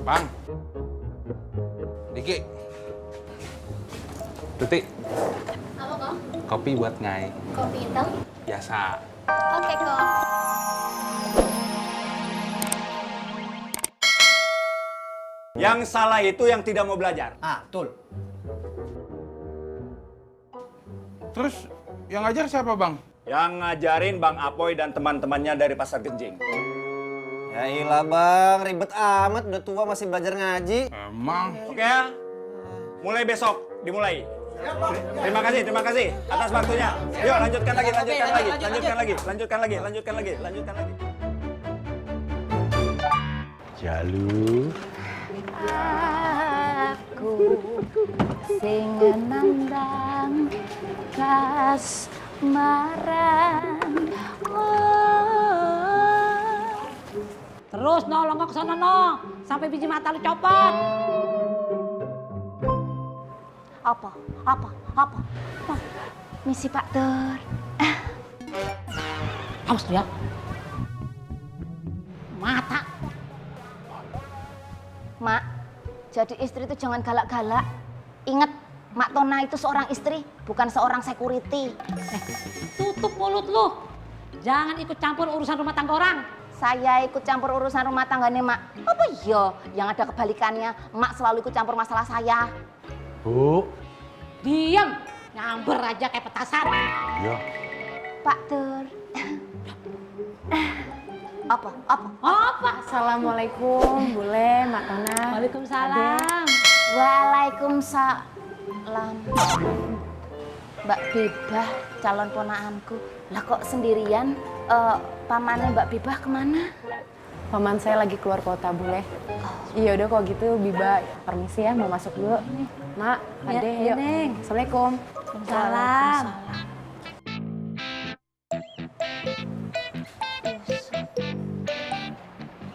Bang. Diki. Tuti. Apa kok? Kopi buat Ngai. Kopi hitam? Biasa. Oke kok. Yang salah itu yang tidak mau belajar. Ah, betul. Terus yang ngajar siapa, Bang? Yang ngajarin Bang Apoy dan teman-temannya dari Pasar Genjing. Ya ilah bang, ribet amat, udah tua masih belajar ngaji. Emang. Oke ya? Mulai besok, dimulai. Terima kasih atas waktunya. Yuk lanjutkan lagi. Jalu. Aku sing nandang kasmaran. Terus no, longgok ke sono no, sampai biji mata lu copot. Apa? Misi Pak Tur. Awas lu ya. Mata. Mak, jadi istri itu jangan galak-galak. Ingat, Mak Tona itu seorang istri, bukan seorang security. Tutup mulut lu. Jangan ikut campur urusan rumah tangga orang. Saya ikut campur urusan rumah tangganya Mak. Apa iya? Yang ada kebalikannya, Mak selalu ikut campur masalah saya. Bu. Diam, nyamber aja kayak petasan. Iya. Pak Tur. Apa? Apa? Assalamualaikum, boleh Mak Tona? Waalaikumsalam. Waalaikumsalam. Mbak Bebah, calon ponaanku. Lah kok sendirian? Pamannya Mbak Bebah kemana? Paman saya lagi keluar kota, boleh? Iya udah kalau gitu Biba permisi ya, mau masuk dulu. Mak, Ade, Ya, yuk. Neng. Assalamualaikum. Salam.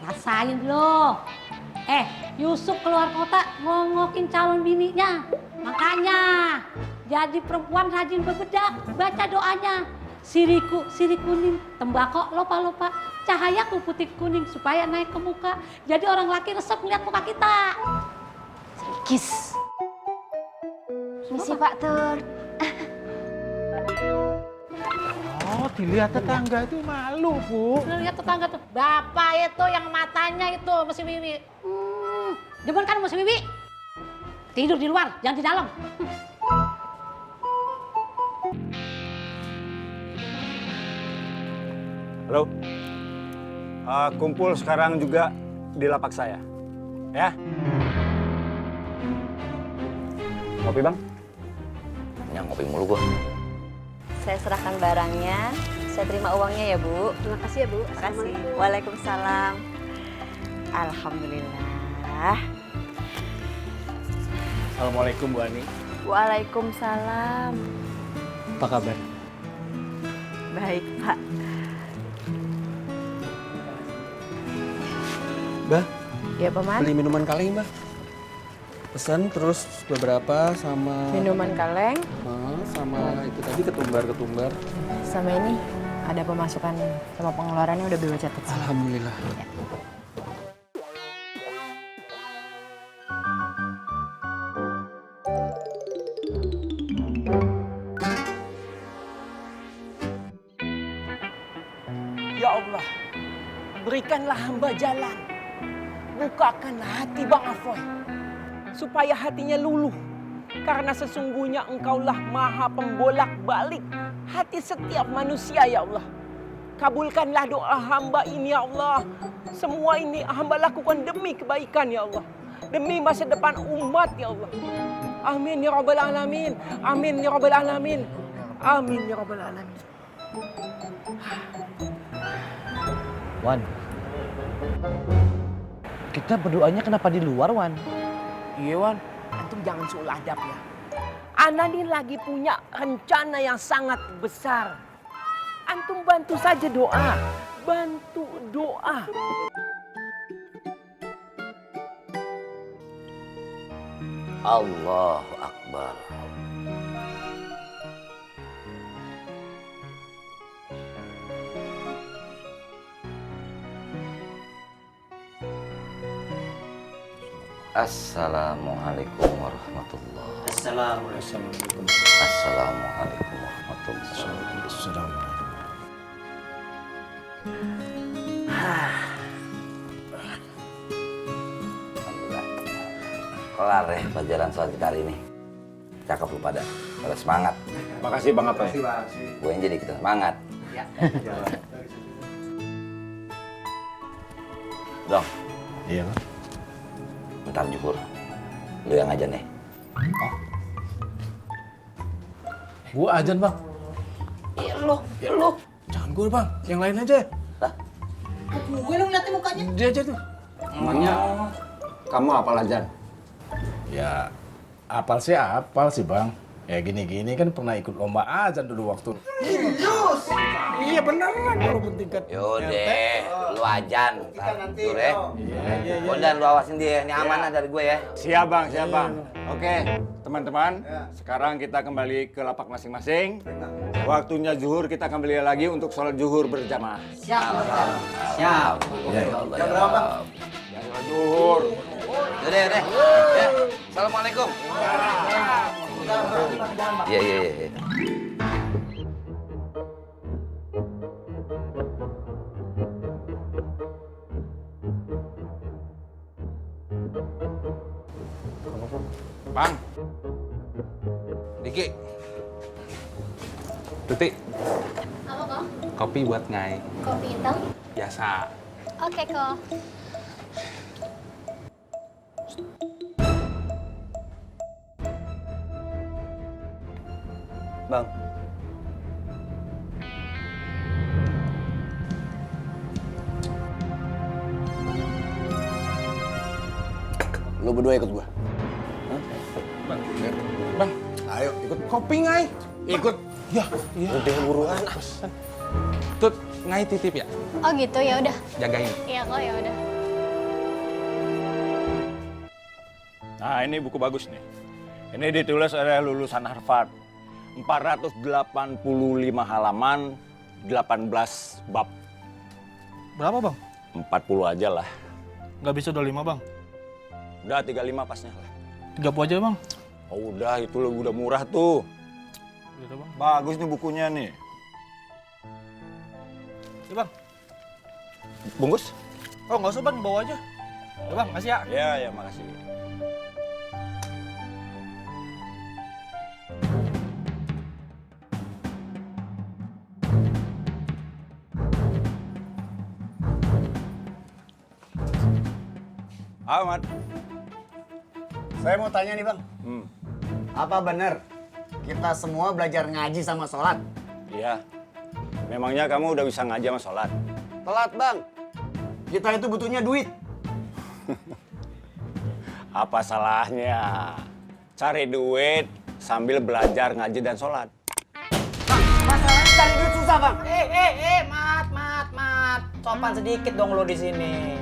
Rasain lo. Yusuf keluar kota ngongokin calon bininya. Makanya jadi perempuan rajin berbedak, baca doanya. Siriku, sirih kuning, tembakau lopa-lopa, cahayaku putih kuning supaya naik ke muka. Jadi orang laki resep ngeliat muka kita. Gis. Misi Pak Tur. Oh, dilihat tetangga itu malu, Bu. Lu lihat tetangga tuh, bapak itu yang matanya itu masih Wiwi. Demen kan masih Wiwi? Tidur di luar, jangan di dalam. Halo. Kumpul sekarang juga di lapak saya. Ya. Kopi Bang? Ya ngopi mulu gua. Saya serahkan barangnya, saya terima uangnya ya Bu. Terima kasih ya Bu. Terima kasih. Waalaikumsalam. Alhamdulillah. Assalamualaikum Bu Ani. Waalaikumsalam. Apa kabar? Baik Pak. Mbah, Ya Paman, beli minuman kaleng, Mbah. Pesan terus beberapa sama minuman kaleng sama itu tadi ketumbar. sama ini ada pemasukan sama pengeluarannya udah Biba catat. Alhamdulillah. Ya Allah, berikanlah hamba jalan. Bukakan hati Bang Afoy, supaya hatinya luluh. Karena sesungguhnya Engkaulah Maha Pembolak-balik hati setiap manusia, ya Allah. Kabulkanlah doa hamba ini, ya Allah. Semua ini hamba lakukan demi kebaikan, ya Allah. Demi masa depan umat, ya Allah. Amin ya Rabbal Alamin. Amin ya Rabbal Alamin. Amin ya Rabbal Alamin. Wan. Kita berdoanya kenapa di luar, Wan? Iya Wan, antum jangan suul adab ya. Ana ini lagi punya rencana yang sangat besar. Antum bantu saja doa. Bantu doa. Allahu Akbar. Assalamualaikum warahmatullahi Assalamualaikum. Assalamualaikum warahmatullahi wabarakatuh. Alhamdulillah. Kelar deh pelajaran soal kita hari ini. Cakep lu pada semangat. Makasih Bang Apoy. Gue yang jadi kita semangat. Dong. Iya, Bang. Bentar Juhur. Lu yang ajan nih. Gua ajan, Bang. Ya lu. Jangan gue, Bang. Yang lain aja. Lah, Gue lu ngeliatin mukanya. Dia aja tuh. Emangnya kamu apal ajan? Ya, apal sih, Bang. Ya gini-gini kan pernah ikut lomba azan dulu waktu. Iya beneran walaupun tingkat yaudah, lu ajan. Jujur ya. Udah lu awasin dia, ini amanah dari gue ya. Siap Bang, siap Bang. Oke, teman-teman, sekarang kita kembali ke lapak masing-masing. Waktunya zuhur, kita kembali lagi untuk sholat zuhur berjamaah. Siap. Ya, sholat zuhur. Udah. Ya. Assalamualaikum. Iya. Bang. Diki. Tuti. Apa kok? Kopi buat Ngai. Kopi hitam? Biasa. Oke kok. Bang. Lu berdua ikut gua. Bang, ayo ikut kopi Ngai. Ikut. Ya. Udah buruan. Tut, Ngai titip ya. Oh gitu, ya udah. Jagain. Iya kok, ya udah. Nah, ini buku bagus nih. Ini ditulis oleh lulusan Harvard. 485 halaman, 18 bab. Berapa, Bang? 40 aja lah. Nggak bisa 25, Bang. Udah 35 pasnya lah. 30 aja, Bang. Oh udah, itu udah murah tuh. Gitu, Bang. Bagus nih bukunya nih. Ya, Bang. Bungkus? Oh, nggak usah, Bang. Bawa aja. Ya, Bang. Makasih ya. Ya, makasih. Ahmad. Saya mau tanya nih, Bang. Apa benar kita semua belajar ngaji sama sholat? Iya. Memangnya kamu udah bisa ngaji sama sholat? Telat, Bang. Kita itu butuhnya duit. Apa salahnya? Cari duit sambil belajar ngaji dan sholat. Masalahnya cari duit susah, Bang. Mat. Sopan sedikit dong lo di sini.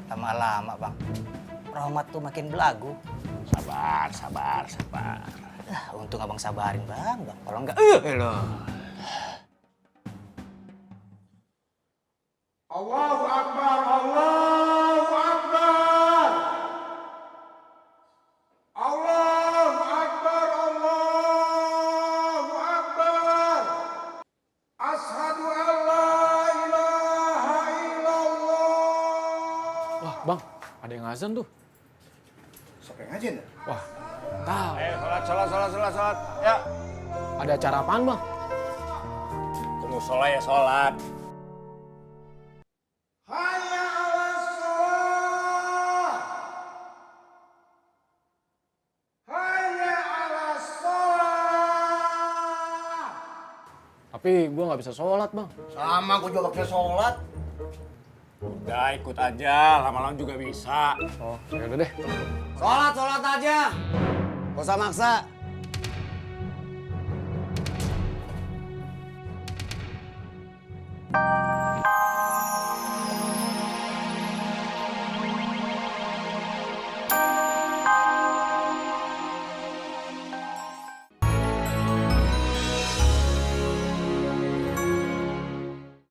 Lama-lama, Bang. Rahmat tuh makin belagu. Sabar. Untung abang sabarin, Bang. Kalau enggak, Allahu Akbar, Allahu Akbar. Allahu Akbar, Allahu Akbar. Asyhadu an la ilaha illallah. Wah, Bang. Ada yang azan tuh. Siapa yang ngajin? Wah, tahu. Sholat. Ya. Ada acara apaan, Bang? Tunggu sholat ya sholat. Tapi gue nggak bisa sholat, Bang. Sama, gue juga bisa sholat. Udah ikut aja, lama-lama juga bisa. Oh, ya udah deh. Sholat aja. Gak usah maksa.